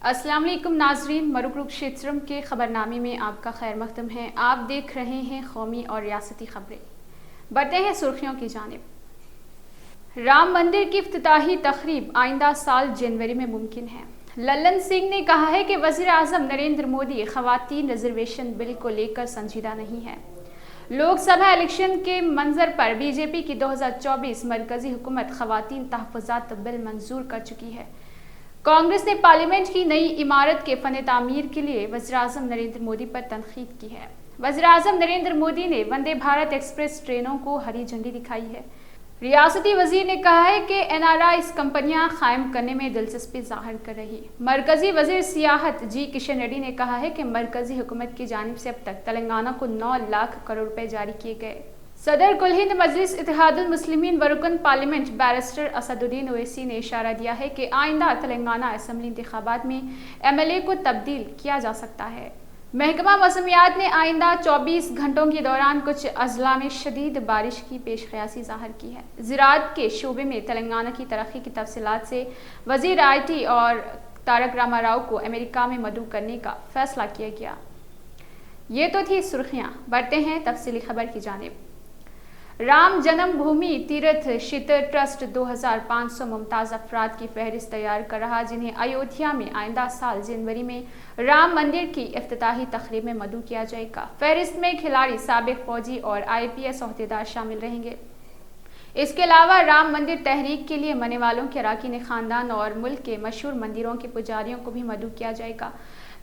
अस्सलाम वालेकुम नाजरीन, मरुकुरुक्षेत्रम के खबरनामे में आपका खैर मकदम है। आप देख रहे हैं कौमी और रियासती खबरें। बढ़ते हैं सुर्खियों की जानिब। राम मंदिर की इफ्तिताही तकरीब आइंदा साल जनवरी में मुमकिन है। लल्लन सिंह ने कहा है कि वज़ीर आज़म नरेंद्र मोदी ख़वातीन रिजर्वेशन बिल को लेकर संजीदा नहीं है। लोकसभा इलेक्शन के मंजर पर बीजेपी की 2024 मरकजी हुकूमत ख़वातीन तहफ़्फ़ुज़ात बिल मंजूर कर चुकी है। कांग्रेस ने पार्लियामेंट की नई इमारत के फन तामीर के लिए वज़ीर आज़म नरेंद्र मोदी पर तनकीद की है। वज़ीर आज़म नरेंद्र मोदी ने वंदे भारत एक्सप्रेस ट्रेनों को हरी झंडी दिखाई है। रियासती वजीर ने कहा है कि NRIs कंपनियां कायम करने में दिलचस्पी जाहिर कर रही। मरकजी वजीर सियाहत जी किशन रेड्डी ने कहा है कि मरकजी हुकूमत की जानिब से अब तक तेलंगाना को 9 लाख करोड़ रुपए जारी किए गए। सदर कुल हिंद मजलिस इत्तेहादुल मुस्लिमीन व रुकन पार्लियामेंट बैरिस्टर असदुद्दीन ओवैसी ने इशारा दिया है कि आइंदा तेलंगाना असम्बली इंतखाबात में MLA को तब्दील किया जा सकता है। महकमा मौसमियात ने आइंदा 24 घंटों के दौरान कुछ अजला में शदीद बारिश की पेशकयासी जाहिर की है। ज़राअत के शोबे में तेलंगाना की तरक्की की तफसीलात से वजीर IT और तारक रामा राव को अमेरिका में मदऊ करने का फैसला किया गया। ये तो थी सुर्खियाँ। बढ़ते हैं तफसीली खबर की जानिब। राम जन्मभूमि तीर्थ क्षेत्र ट्रस्ट 2500 मुमताज़ अफराद की फहरिस्त तैयार कर रहा, जिन्हें अयोध्या में आइंदा साल जनवरी में राम मंदिर की इफ्तिताही तकरीब में मदऊ किया जाएगा। फहरिस्त में खिलाड़ी, साबिक फौजी और IPS ओहदेदार शामिल रहेंगे। इसके अलावा राम मंदिर तहरीक के लिए मरने वालों के अरकान ख़ानदान और मुल्क के मशहूर मंदिरों के पुजारियों को भी मदऊ किया जाएगा।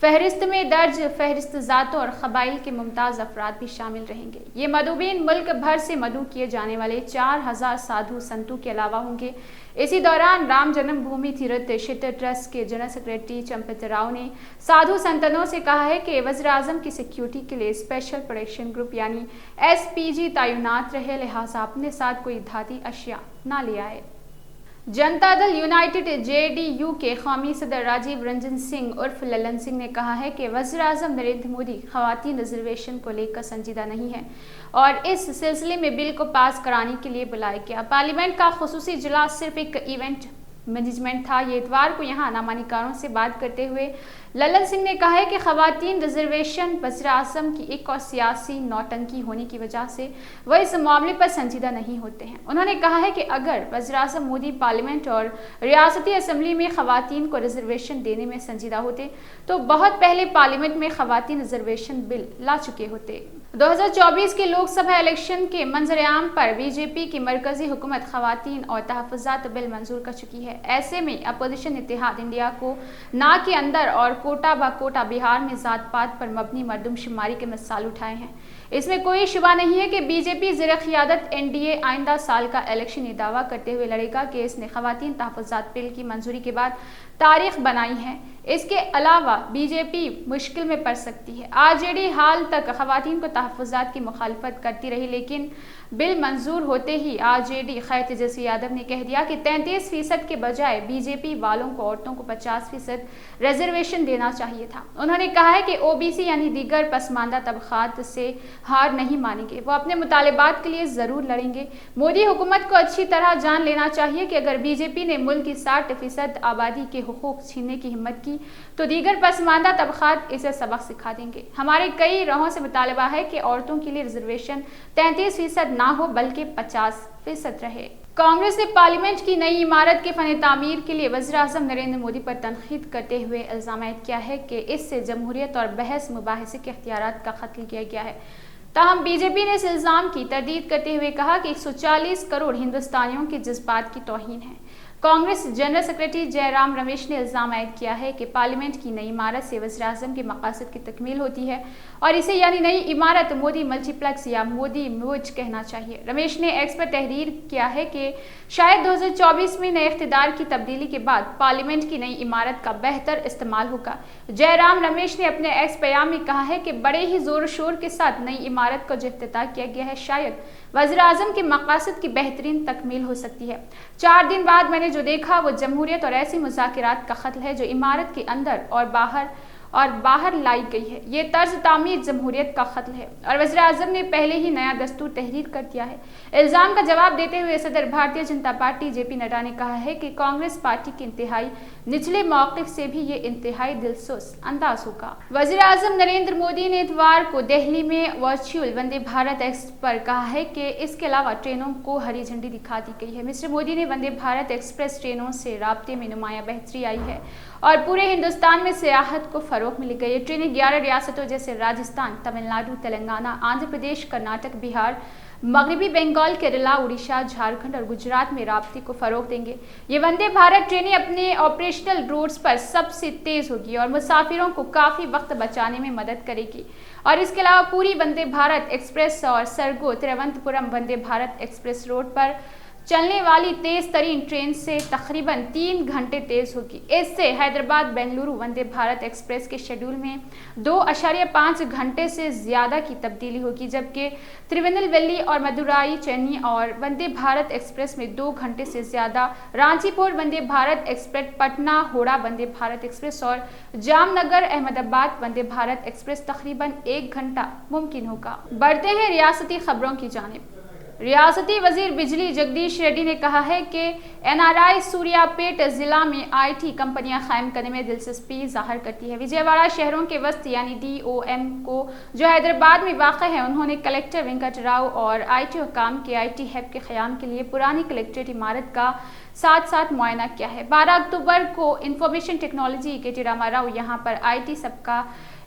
फहरिस्त में दर्ज फहरिस्त ज़ातों और क़बाइल के मुमताज़ अफराद भी शामिल रहेंगे। ये मदऊबीन मुल्क भर से मदऊ किए जाने वाले 4000 साधु संतों के अलावा होंगे। इसी दौरान राम जन्मभूमि तीर्थ क्षेत्र ट्रस्ट के जनरल सेक्रेटरी चंपत राव ने साधु संतनों से कहा है कि वज़ीर आज़म की सिक्योरिटी के लिए स्पेशल प्रोटेक्शन ग्रुप यानी SPG तैनात रहे, लिहाजा अपने साथ कोई धाती अशिया ना ले आए। जनता दल यूनाइटेड JDU के कौमी सदर राजीव रंजन सिंह उर्फ लल्लन सिंह ने कहा है कि वज़ीर आज़म नरेंद्र मोदी ख़वातीन रिजर्वेशन को लेकर संजीदा नहीं है और इस सिलसिले में बिल को पास कराने के लिए बुलाया गया। पार्लियामेंट का खुसूसी इजलास सिर्फ एक इवेंट मैनेजमेंट था। ये इतवार को यहाँ नामानिकारों से बात करते हुए लल्लन सिंह ने कहा है कि ख़वातीन रिजर्वेशन वज़ीर आज़म की एक और सियासी नौटंकी होने की वजह से वह इस मामले पर संजीदा नहीं होते हैं। उन्होंने कहा है कि अगर वज़ीर आज़म मोदी पार्लियामेंट और रियासती असम्बली में ख़वातीन को रिजर्वेशन देने में संजीदा होते तो बहुत पहले पार्लियामेंट में ख़वातीन रिजर्वेशन बिल ला चुके होते। 2024 के लोकसभा इलेक्शन के मंजर-ए-आम पर बीजेपी की मरकजी हुकूमत ख़वातीन और तहफ़्फ़ुज़ात बिल मंजूर कर चुकी है। ऐसे में अपोजिशन इत्तेहाद इंडिया को ना के अंदर और कोटा ब कोटा बिहार में ज़ात पात पर मबनी मरदमशुमारी के मसाल उठाए हैं। इसमें कोई शुबा नहीं है कि बीजेपी ज़ेर क़ियादत NDA आइंदा साल का इलेक्शन ये दावा करते हुए लड़ेगा कि इसने ख़वातीन तहफ़्फ़ुज़ात बिल की मंजूरी के बाद तारीख बनाई है। इसके अलावा बीजेपी मुश्किल में पड़ सकती है। RJD हाल तक ख़वातीन को तहफ़्फ़ुज़ात की मुखालफत करती रही, लेकिन बिल मंजूर होते ही RJD खैर तेजस्वी यादव ने कह दिया कि 33% के बजाय बीजेपी वालों को औरतों को 50% रिजर्वेशन देना चाहिए था। उन्होंने कहा है कि OBC यानी दीगर पसमानदा तबक़ात से हार नहीं मानेंगे, वो अपने मुतालिबात के लिए ज़रूर लड़ेंगे। मोदी हुकूमत को अच्छी तरह जान लेना चाहिए कि अगर बीजेपी ने मुल्क की 60% आबादी के हुकूक छीनने की हिम्मत की तो दीगर पसमानदा तबक़ात इसे सबक सिखा देंगे। हमारे कई राहों से मुतालबा है कि औरतों के लिए रिजर्वेशन 33% ना हो बल्कि 50% रहे। कांग्रेस ने पार्लियामेंट की नई इमारत के फन तामीर के लिए वज़ीर आज़म नरेंद्र मोदी पर तनकीद करते हुए इल्ज़ाम ऐद किया है कि इससे जमहूरियत और बहस मुबाहिसे के इख्तियारात का कत्ल किया गया है। ताहम बीजेपी ने इस इल्ज़ाम की तरदीद करते हुए कहा कि 140 करोड़ हिंदुस्तानियों के जज्बात की तौहीन है। कांग्रेस जनरल सेक्रेटरी जयराम रमेश ने इल्ज़ाम ऐद किया है कि पार्लियामेंट की नई इमारत से वज़ीर आज़म के मक़ासद की तकमील होती है और इसे यानी नई इमारत मोदी मल्टीप्लेक्स या मोदी म्यूज कहना चाहिए। रमेश ने एक्स पर तहरीर किया है कि शायद 2024 में नए इख्तिदार की तब्दीली के बाद पार्लियामेंट की नई इमारत का बेहतर इस्तेमाल होगा। जयराम रमेश ने अपने एक्स बयान में कहा है कि बड़े ही ज़ोर शोर के साथ नई इमारत का जो इफ्तिताह किया गया है, शायद वज़ीर आज़म के मक़ासद की बेहतरीन तकमील हो सकती है। 4 दिन बाद मैंने जो देखा वो जमहूरियत और ऐसी मुज़ाकिरात का ख़त्ल है जो इमारत के अंदर और बाहर और बाहर लाई गई है। ये तर्ज तामीर जमहूरियत का कत्ल है और वज़ीर आज़म ने पहले ही नया दस्तूर तहरीर कर दिया है। इल्ज़ाम का जवाब देते हुए सदर भारतीय जनता पार्टी जेपी नड्डा ने कहा है कि कांग्रेस पार्टी के इंतहाई निचले मौक़िफ़ से भी ये इंतहाई दिलसोज अंदाज होगा। वज़ीर आज़म नरेंद्र मोदी ने इतवार को दिल्ली में वर्चुअल वंदे भारत एक्सप्रेस पर कहा है कि इसके अलावा ट्रेनों को हरी झंडी दिखा दी गई है। मिस्टर मोदी ने वंदे भारत एक्सप्रेस ट्रेनों से राब्ते में नुमाया बेहतरी आई है और पूरे हिंदुस्तान में सियाहत को फरोग मिल गई है। ट्रेनें 11 रियासतों जैसे राजस्थान, तमिलनाडु, तेलंगाना, आंध्र प्रदेश, कर्नाटक, बिहार, मगरबी बंगाल, केरला, उड़ीसा, झारखंड और गुजरात में राब्ते को फरोग देंगे। ये वंदे भारत ट्रेनें अपने ऑपरेशनल रूट्स पर सबसे तेज होगी और मुसाफिरों को काफी वक्त बचाने में मदद करेगी। और इसके अलावा पूरी वंदे भारत एक्सप्रेस और सरगो तिरुवनंतपुरम वंदे भारत एक्सप्रेस रोड पर चलने वाली तेज तरीन ट्रेन से तकरीबन 3 घंटे तेज होगी। इससे हैदराबाद बेंगलुरु वंदे भारत एक्सप्रेस के शेड्यूल में 2.5 घंटे से ज्यादा की तब्दीली होगी, जबकि तिरुनेलवेली और मदुराई चेन्नई और वंदे भारत एक्सप्रेस में 2 घंटे से ज्यादा, रांचीपुर वंदे भारत एक्सप्रेस, पटना होड़ा वंदे भारत एक्सप्रेस और जामनगर अहमदाबाद वंदे भारत एक्सप्रेस तकरीबन 1 घंटा मुमकिन होगा। बढ़ते हैं रियासती खबरों की जानिब। रियासती वजीर बिजली जगदीश रेड्डी ने कहा है कि एनआरआई सूर्यापेट जिला में आईटी कंपनियां कायम करने में दिलचस्पी जाहिर करती है। विजयवाड़ा शहरों के वस्त यानी DOM को जो हैदराबाद में वाक़ है, उन्होंने कलेक्टर वेंकट राव और आईटी हुकाम के आईटी हब के क़याम के लिए पुरानी कलेक्ट्रेट इमारत का साथ साथ मुआयना किया है। 12 अक्टूबर को इंफॉर्मेशन टेक्नोलॉजी के रामाराव यहाँ पर आईटी सब का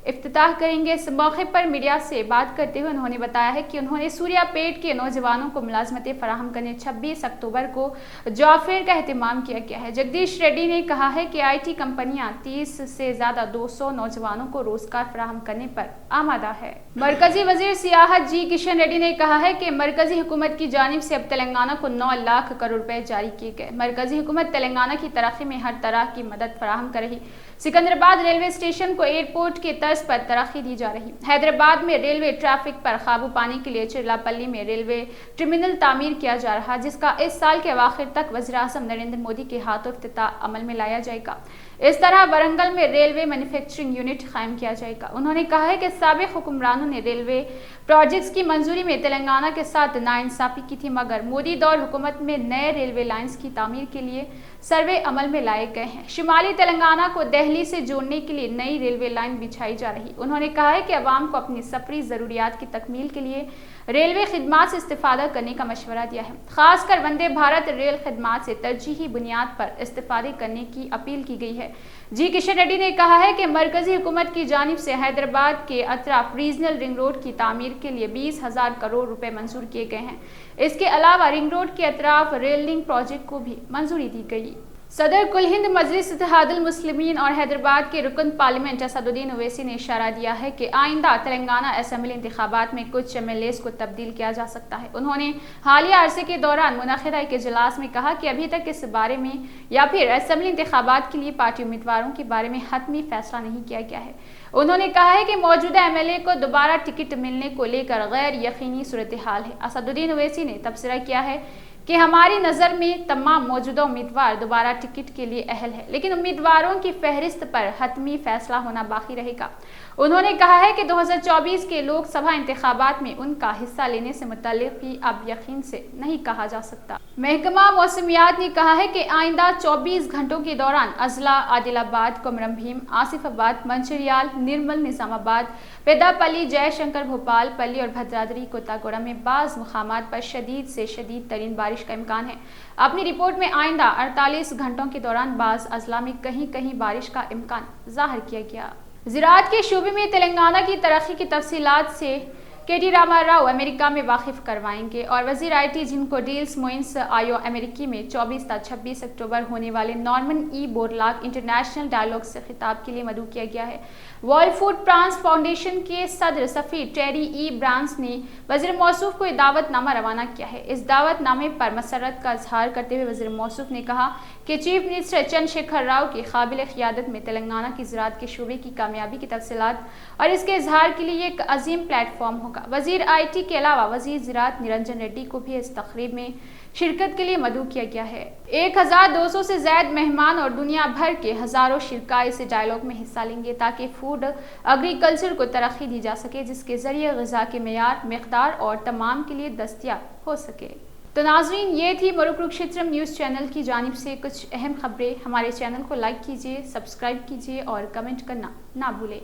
इफ्तिताह करेंगे। इस मौके पर मीडिया से बात करते हुए उन्होंने बताया है कि उन्होंने सूर्यापेट के नौजवानों को मुलाजमतें फराहम करने 26 अक्टूबर को जॉब फेयर का एहतमाम किया गया है। जगदीश रेड्डी ने कहा है कि आईटी कंपनियां 30 से ज्यादा 200 नौजवानों को रोजगार फराहम करने पर आमादा है। मरकजी वजीर सियाहत जी किशन रेड्डी ने कहा है कि मरकजी हुकूमत की जानिब से अब तेलंगाना को 9 लाख करोड़ रुपए जारी किए गए। मरकजी हुकूमत तेलंगाना की तरक्की में हर तरह की मदद फराहम कर रही। सिकंदराबाद रेलवे स्टेशन को एयरपोर्ट के तर्ज पर तरक्की दी जा रही। हैदराबाद में रेलवे ट्रैफिक पर काबू पाने के लिए चिरलापल्ली में रेलवे टर्मिनल तामीर किया जा रहा, जिसका इस साल के आखिर तक वज़ीर आज़म नरेंद्र मोदी के हाथों इफ्तिताह अमल में लाया जाएगा। इस तरह वरंगल में रेलवे मैन्युफैक्चरिंग यूनिट कायम किया जाएगा। उन्होंने कहा है कि साबिक हुक्मरानों ने रेलवे प्रोजेक्ट्स की मंजूरी में तेलंगाना के साथ नाइंसाफी की थी, मगर मोदी दौर हुकूमत में नए रेलवे लाइंस की तामीर के लिए सर्वे अमल में लाए गए हैं। शुमाली तेलंगाना को दिल्ली से जोड़ने के लिए नई रेलवे लाइन बिछाई जा रही। उन्होंने कहा है कि अवाम को अपनी सफरी ज़रूरियात की तकमील के लिए रेलवे खिदमात से इस्तेफादा करने का मशवरा दिया है। खासकर वंदे भारत रेल खिदमात से तरजीही बुनियाद पर इस्तेफादे करने की अपील की गई है। जी किशन रेड्डी ने कहा है कि मरकजी हुकूमत की जानिब से हैदराबाद के अतराफ रीजनल रिंग रोड की तामीर के लिए 20,000 करोड़ रुपए मंजूर किए गए हैं। इसके अलावा रिंग रोड के अतराफ रेल लिंक प्रोजेक्ट को भी मंजूरी दी गई। सदर कुल हिंद मजलिस इत्तेहादुल मुस्लिमीन और हैदराबाद के रुकन पार्लियामेंट असदुद्दीन ओवैसी ने इशारा दिया है कि आइंदा तेलंगाना असेंबली इंतखाबात में कुछ MLAs को तब्दील किया जा सकता है। उन्होंने हालिया अरसे के दौरान मुनक़िदा एक इजलास में कहा कि अभी तक इस बारे में या फिर असेंबली इंतखाबात के लिए पार्टी उम्मीदवारों के बारे में हतमी फैसला नहीं किया गया है। उन्होंने कहा है कि मौजूदा MLA को दोबारा टिकट मिलने को लेकर गैर यकीनी सूरत हाल है। असदुद्दीन ओवैसी ने तबसरा किया है कि हमारी नज़र में तमाम मौजूदा उम्मीदवार दोबारा टिकट के लिए अहल है, लेकिन उम्मीदवारों की फहरिस्त पर हतमी फैसला होना बाकी रहेगा। उन्होंने कहा है कि 2024 के लोकसभा इंतखाबात में उनका हिस्सा लेने से मुतल्लिक भी अब यकीन से नहीं कहा जा सकता। महकमा मौसमियात ने कहा है कि आइंदा 24 घंटों के दौरान अजला, आदिलाबाद, कुमरम भीम, आसिफाबाद, मंचिरियाल, निर्मल, निजामाबाद, पेदापल्ली, जयशंकर, भोपाल, पल्ली और भद्राद्री कोतागोड़ा में बाज़ मुकामात पर शदीद से शदीद तरीन बारिश का इम्कान है। अपनी रिपोर्ट में आइंदा 48 घंटों के दौरान बाज़ अजला में कहीं कहीं बारिश का इम्कान जाहिर किया गया। ज़राअत के शोबे में तेलंगाना की तरक्की की तफसीलात से KT रामाराव अमेरिका में वाकिफ करवाएंगे और वजीर IT जिनको डील्स मोइंस आयो अमेरिकी में 24 से 26 अक्टूबर होने वाले Norman E Borlaug international dialogue से खिताब के लिए मदऊ किया गया है। वर्ल्ड फूड प्रांस फाउंडेशन के सदर सफ़ीर टेरी E ब्रांस ने वज़ीर मौसूफ को दावतनामा रवाना किया है। इस दावतनामे पर मसरत का इजहार करते हुए वज़ीर मौसूफ ने कहा कि चीफ मिनिस्टर चंद्रशेखर राव की काबिल क़ियादत में तेलंगाना की ज़राअत के शोबे की कामयाबी की तफसीलात और इसके इजहार के लिए एक अजीम प्लेटफॉर्म होगा। वज़ीर IT के अलावा वज़ीर ज़राअत निरंजन रेड्डी को भी इस तकरीब में शिरकत के लिए मदऊ किया गया है। 1200 से ज़ायद मेहमान और दुनिया भर के हज़ारों शिरका इस डायलॉग में हिस्सा लेंगे ताकि फूड फूड एग्रीकल्चर को तरक्की दी जा सके, जिसके ज़रिए ग़िज़ा के मेयार, मिक़दार और तमाम के लिए दस्तयाब हो सके। तो नाज़रीन, ये थी मरु कुरुक्षेत्रम न्यूज़ चैनल की जानिब से कुछ अहम खबरें। हमारे चैनल को लाइक कीजिए, सब्सक्राइब कीजिए और कमेंट करना ना भूलें।